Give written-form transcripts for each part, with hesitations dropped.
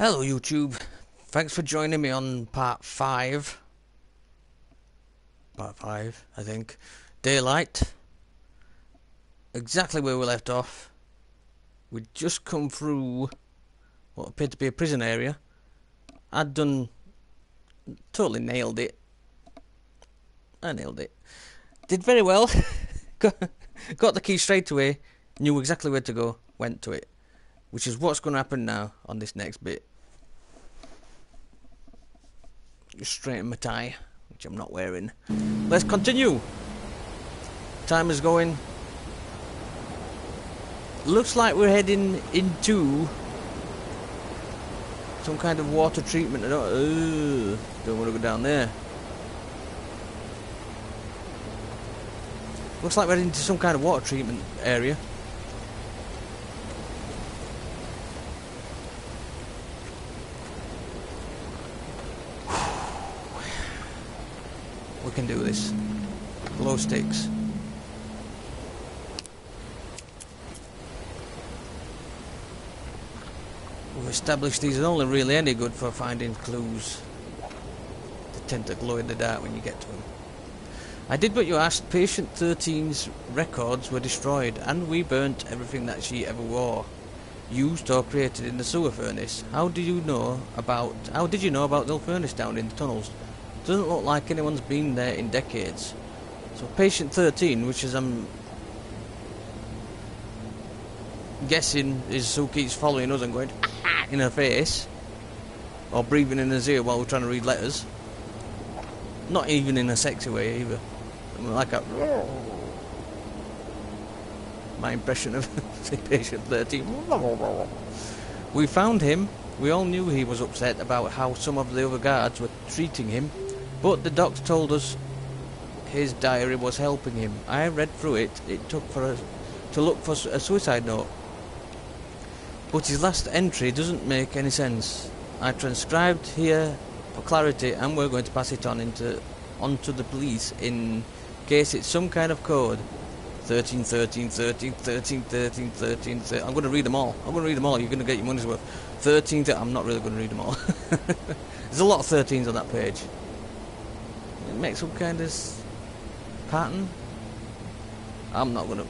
Hello YouTube, thanks for joining me on part 5, I think, Daylight, exactly where we left off. We'd just come through what appeared to be a prison area. I'd totally nailed it. I nailed it. Did very well, got the key straight away, knew exactly where to go, went to it. Which is what's going to happen now on this next bit. Just straighten my tie, which I'm not wearing. Let's continue. Time is going. Looks like we're heading into some kind of water treatment. I don't want to go down there. Looks like we're heading into some kind of water treatment area. We can do this. Glow sticks. We've established these are only really any good for finding clues. They tend to glow in the dark when you get to them. I did what you asked. Patient 13's records were destroyed, and we burnt everything that she ever wore, used or created in the sewer furnace. How did you know about the furnace down in the tunnels? Doesn't look like anyone's been there in decades. So patient 13, which is I'm guessing is who keeps following us and going in her face, or breathing in his ear while we're trying to read letters. Not even in a sexy way either. Like a my impression of patient 13. We found him. We all knew he was upset about how some of the other guards were treating him. But the docs told us his diary was helping him. I read through it. It took for us to look for a suicide note. But his last entry doesn't make any sense. I transcribed here for clarity, and we're going to pass it onto the police in case it's some kind of code. 13, 13, 13, 13, 13, 13, 13. I'm going to read them all. You're going to get your money's worth. 13. I'm not really going to read them all. There's a lot of 13s on that page. It makes some kind of pattern. I'm not gonna.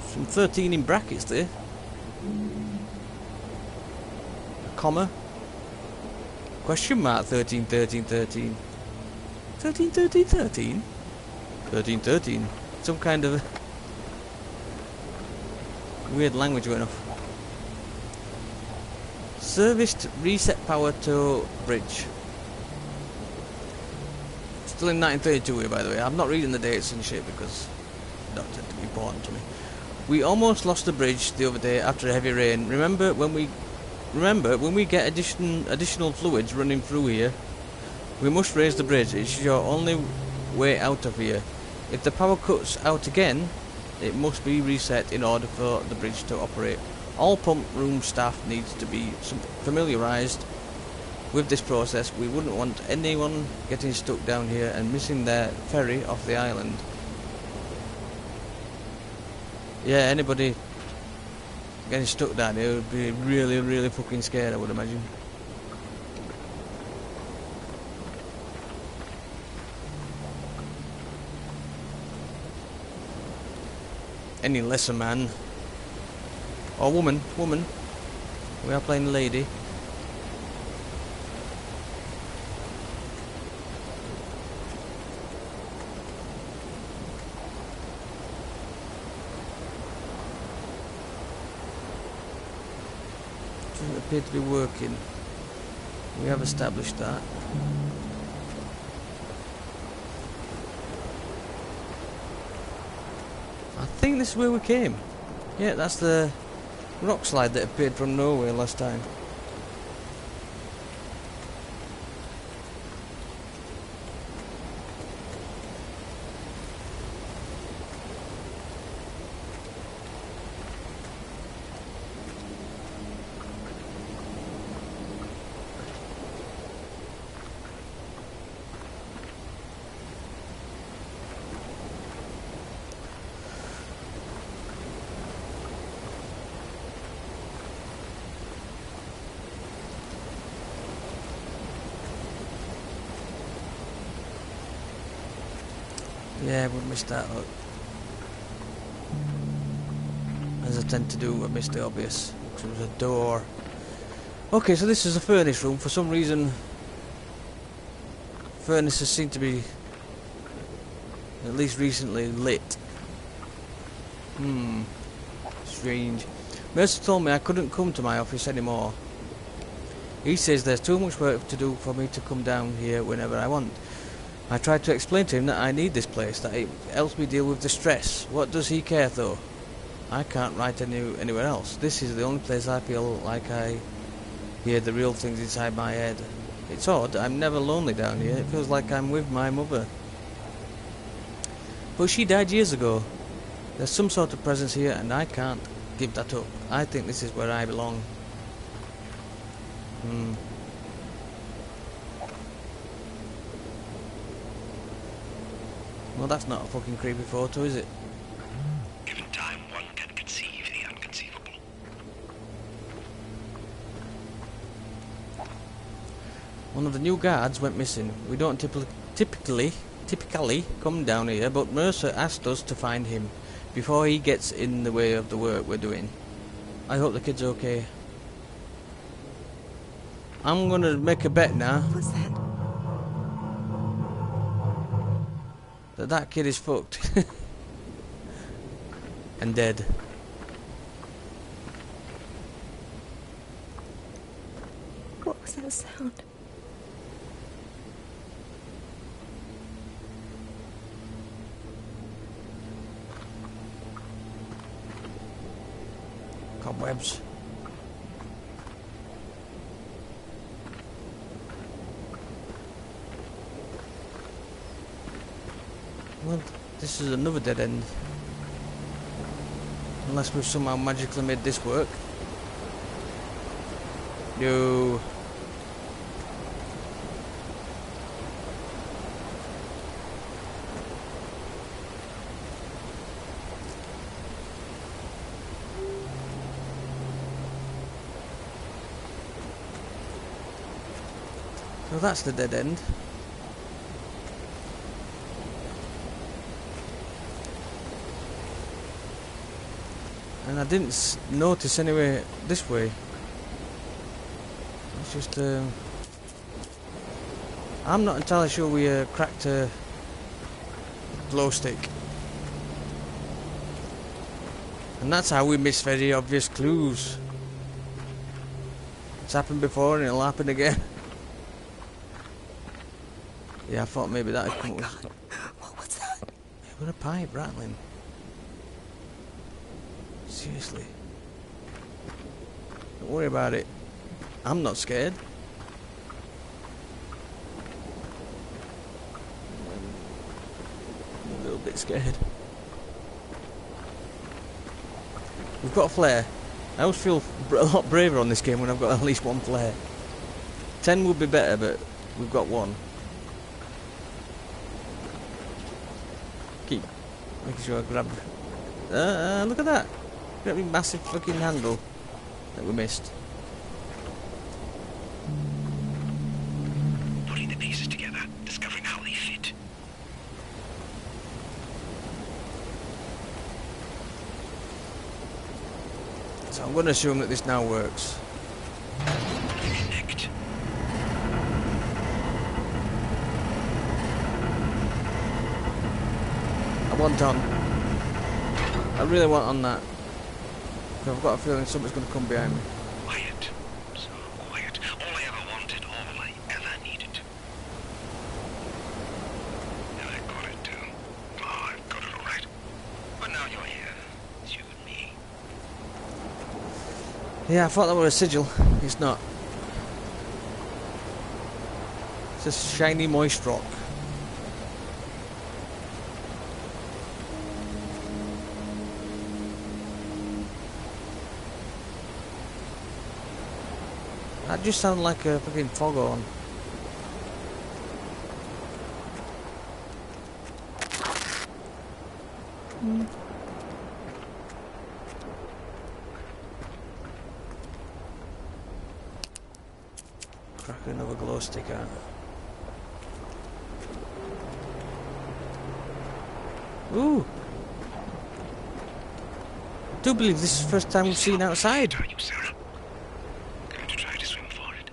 Some 13 in brackets there. A comma. Question mark 13, 13, 13. 13, 13, 13. 13, 13. Some kind of weird language going off. Serviced reset power to bridge. Still in 1932 here, by the way. I'm not reading the dates and shit because they don't tend to be important to me. We almost lost the bridge the other day after a heavy rain. Remember when we get additional fluids running through here, we must raise the bridge. It's your only way out of here. If the power cuts out again, it must be reset in order for the bridge to operate. All pump room staff needs to be familiarised with this process. We wouldn't want anyone getting stuck down here and missing their ferry off the island. Yeah, anybody getting stuck down here would be really, really fucking scared, I would imagine. Any lesser man or woman, we are playing the lady. Doesn't appear to be working. We have established that. I think this is where we came. Yeah, that's the rock slide that appeared from nowhere last time. Yeah, we missed that, look. As I tend to do, I missed the obvious. Because it was a door. Okay, so this is a furnace room. For some reason, furnaces seem to be, at least recently, lit. Strange. Mercer told me I couldn't come to my office anymore. He says there's too much work to do for me to come down here whenever I want. I tried to explain to him that I need this place, that it helps me deal with the stress. What does he care though? I can't write anywhere else. This is the only place I feel like I hear the real things inside my head. It's odd, I'm never lonely down here. It feels like I'm with my mother. But she died years ago. There's some sort of presence here and I can't give that up. I think this is where I belong. Well, that's not a fucking creepy photo, is it? Given time, one can conceive the unconceivable. One of the new guards went missing. We don't typically come down here, but Mercer asked us to find him before he gets in the way of the work we're doing. I hope the kid's okay. I'm gonna make a bet now. What was that? That kid is fucked. And dead. What was that sound? Cobwebs. Well, this is another dead end. Unless we've somehow magically made this work. No. So that's the dead end. And I didn't notice anyway this way. It's just I'm not entirely sure we cracked a glow stick. And that's how we miss very obvious clues. It's happened before and it'll happen again. Yeah, I thought maybe that would come up. What was that? It was a pipe rattling. Seriously. Don't worry about it. I'm not scared. I'm a little bit scared. We've got a flare. I always feel a lot braver on this game when I've got at least one flare. 10 would be better, but we've got one. Keep making sure I grab. Look at that. Look at the massive fucking handle that we missed. Putting the pieces together, discovering how they fit. So I'm going to assume that this now works. Connect. I want on. I really want on that. I've got a feeling something's going to come behind me. Quiet. So quiet. All I ever wanted, all I ever needed. And I got it too. Oh, I've got it all right. But now you're here. It's you and me. Yeah, I thought that was a sigil. It's not. It's just shiny moist rock. That just sounded like a fucking foghorn. Crack another glow stick out. Ooh. I do believe this is the first time we've seen outside. Are you, Sarah? Going to try to swim for it?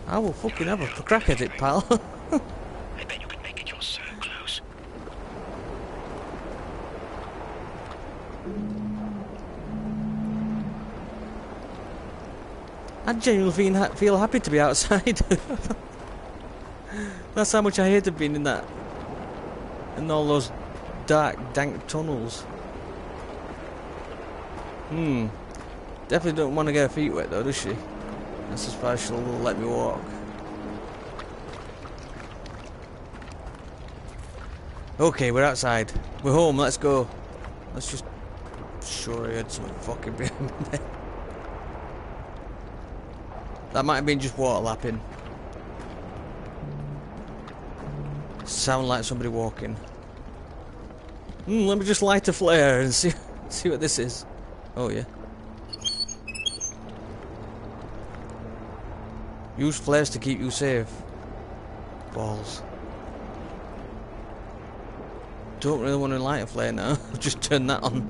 I will fucking have a crack at it, pal. I bet you can make it. You're so close. I genuinely feel happy to be outside. That's how much I hated being in all those dark, dank tunnels. Definitely don't want to get her feet wet though, does she? That's as far as she'll let me walk. Okay, we're outside. We're home, let's go. Let's just... Sure, I had something fucking behind me there. That might have been just water lapping. Sound like somebody walking. Let me just light a flare and see what this is. Oh yeah. Use flares to keep you safe. Balls. Don't really want to light a flare now. Just turn that on.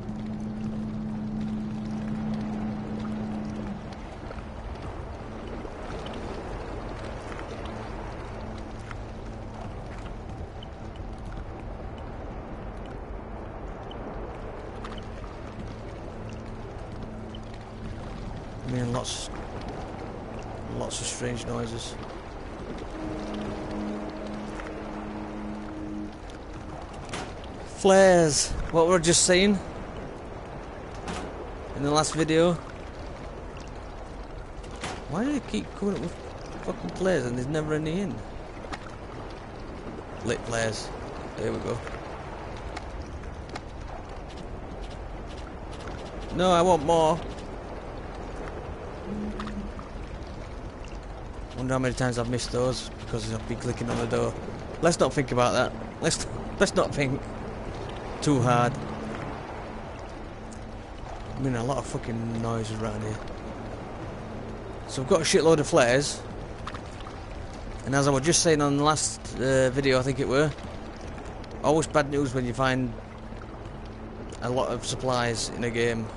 I mean, lots of strange noises. Flares. What we were just saying in the last video. Why do they keep coming up with fucking flares and there's never any in? Lit flares. There we go. No, I want more. Wonder how many times I've missed those because I've been clicking on the door. Let's not think about that. Let's not think too hard. I mean, a lot of fucking noises around here. So I've got a shitload of flares, and as I was just saying on the last video, I think it were, always bad news when you find a lot of supplies in a game.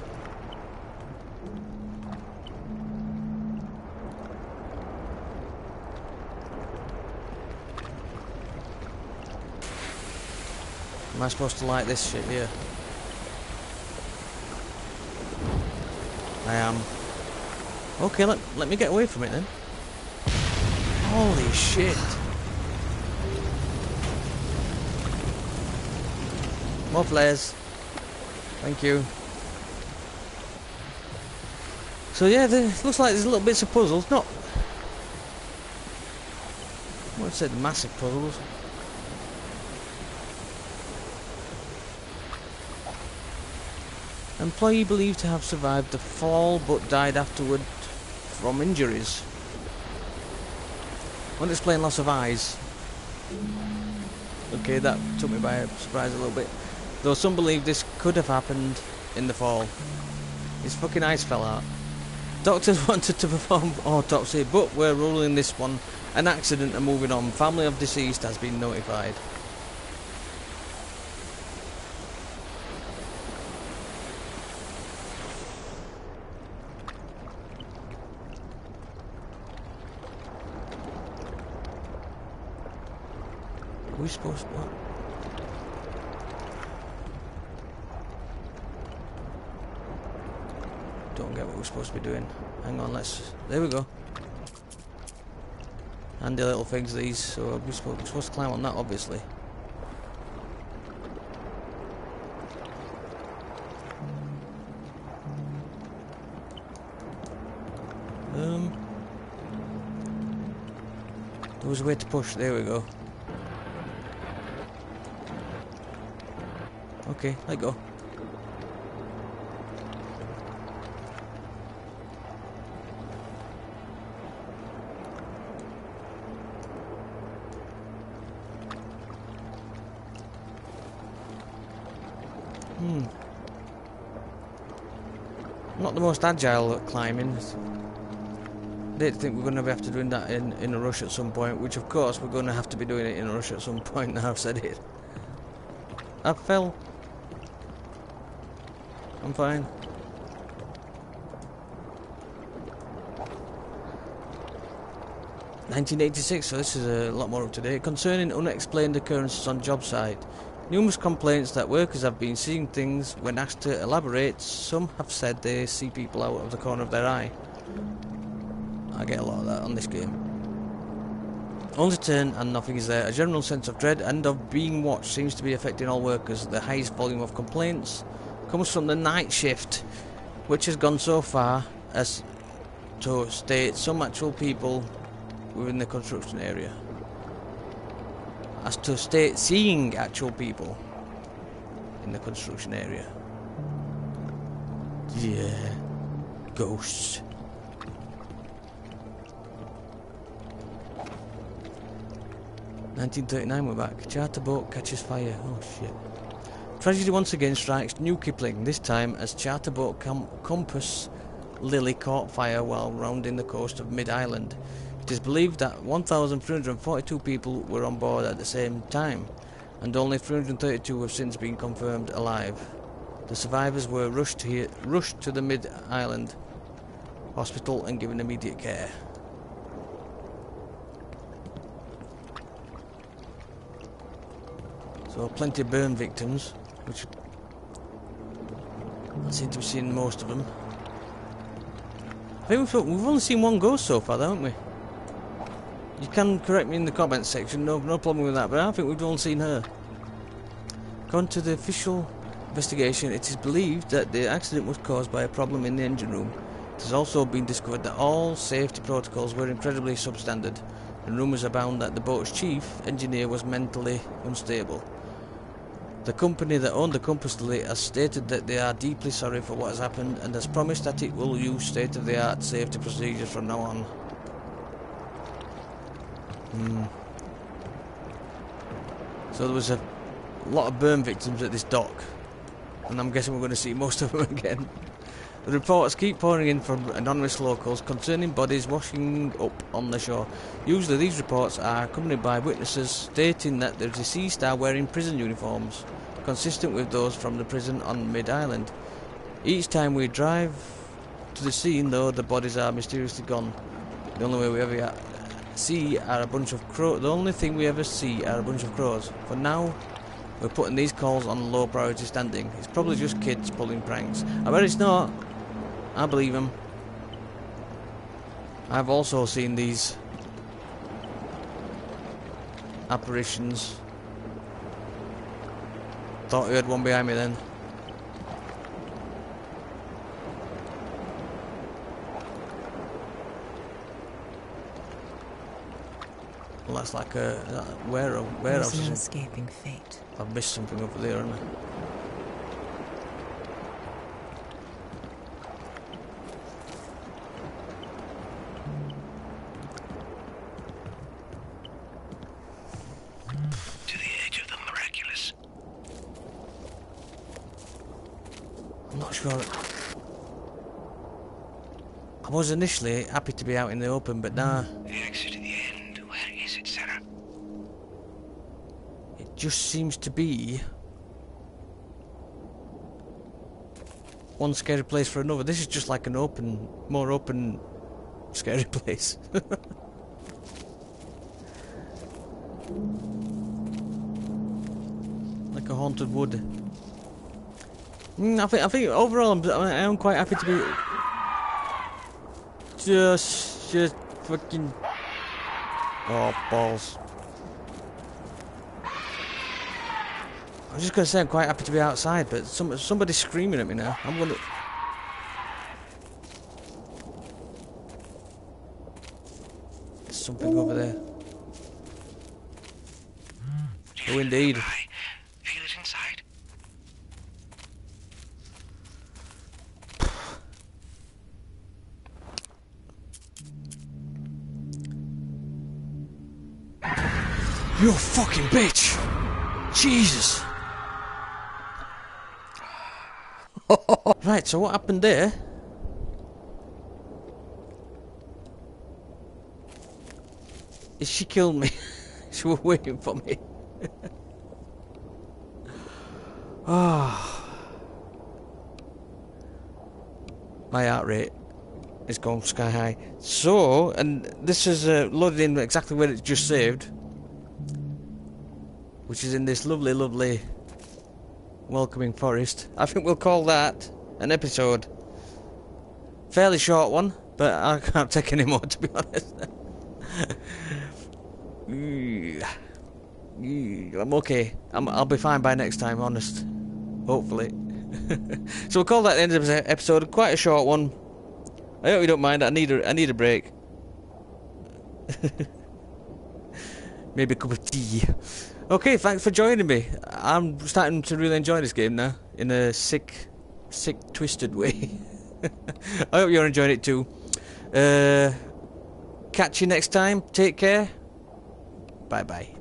Am I supposed to light this shit here? I am. Okay, let me get away from it then. Holy shit. More flares. Thank you. So yeah, looks like there's little bits of puzzles. Not... I wouldn't say massive puzzles. Employee believed to have survived the fall but died afterward from injuries. Won't explain loss of eyes. Okay, that took me by surprise a little bit. Though some believe this could have happened in the fall. His fucking eyes fell out. Doctors wanted to perform autopsy, but we're ruling this one an accident and moving on. Family of deceased has been notified. Are we supposed to... What? Don't get what we're supposed to be doing. Hang on, let's... There we go. Handy little things these, so we're supposed to climb on that, obviously. There was a way to push, there we go. Okay, let go. Not the most agile at climbing. Didn't think we're going to have to doing that in a rush at some point, which of course we're going to have to be doing it in a rush at some point now I've said it. I fell. I'm fine. (1986), so this is a lot more up to date. Concerning unexplained occurrences on job site. Numerous complaints that workers have been seeing things. When asked to elaborate, some have said they see people out of the corner of their eye. I get a lot of that on this game. Only turn and nothing is there. A general sense of dread and of being watched seems to be affecting all workers. The highest volume of complaints comes from the night shift, which has gone so far as to state some actual people within the construction area. As to state seeing actual people in the construction area. Yeah. Ghosts. (1939) we're back. Charter boat catches fire. Oh shit. Tragedy once again strikes New Kipling, this time as charter boat Compass Lily caught fire while rounding the coast of Mid-Island. It is believed that 1,342 people were on board at the same time, and only 332 have since been confirmed alive. The survivors were rushed to the Mid-Island hospital and given immediate care. So plenty of burn victims, which I seem to be seeing most of them. I think we've only seen one ghost so far, haven't we? You can correct me in the comments section, no problem with that, but I think we've only seen her. According to the official investigation, it is believed that the accident was caused by a problem in the engine room. It has also been discovered that all safety protocols were incredibly substandard, and rumours abound that the boat's chief engineer was mentally unstable. The company that owned the Compass Lily has stated that they are deeply sorry for what has happened and has promised that it will use state-of-the-art safety procedures from now on. So there was a lot of burn victims at this dock, and I'm guessing we're going to see most of them again. The reports keep pouring in from anonymous locals concerning bodies washing up on the shore. Usually these reports are accompanied by witnesses stating that the deceased are wearing prison uniforms, consistent with those from the prison on Mid-Island. Each time we drive to the scene, though, the bodies are mysteriously gone. The only thing we ever see are a bunch of crows. For now, we're putting these calls on low priority standing. It's probably just kids pulling pranks. I bet it's not. I believe them. I've also seen these apparitions. Thought I heard one behind me then. Well, that's like a warehouse. There's no escaping fate. I've missed something over there, haven't I? To the edge of the miraculous. I'm not sure. I was initially happy to be out in the open, but now The exit to the end. Where is it, Sarah? it just seems to be one scary place for another. This is just like an open, more open, scary place. Like a haunted wood. I think overall I am quite happy to be just fucking oh balls. I was just gonna say I'm quite happy to be outside, but somebody's screaming at me now. I'm gonna. There's something over there. Oh, indeed. Feel it inside. You fucking bitch! Jesus! Right, so what happened there? Is she killed me? She was waiting for me. Oh, my heart rate is going sky high. So, and this is loaded in exactly where it's just saved, which is in this lovely, lovely welcoming forest. I think we'll call that an episode. Fairly short one, but I can't take any more, to be honest. I'm okay. I'll be fine by next time, honest. Hopefully. So we'll call that the end of the episode. Quite a short one. I hope you don't mind. I need a break. Maybe a cup of tea. Okay, thanks for joining me. I'm starting to really enjoy this game now, in a sick, twisted way. I hope you're enjoying it too. Catch you next time. Take care. Bye bye.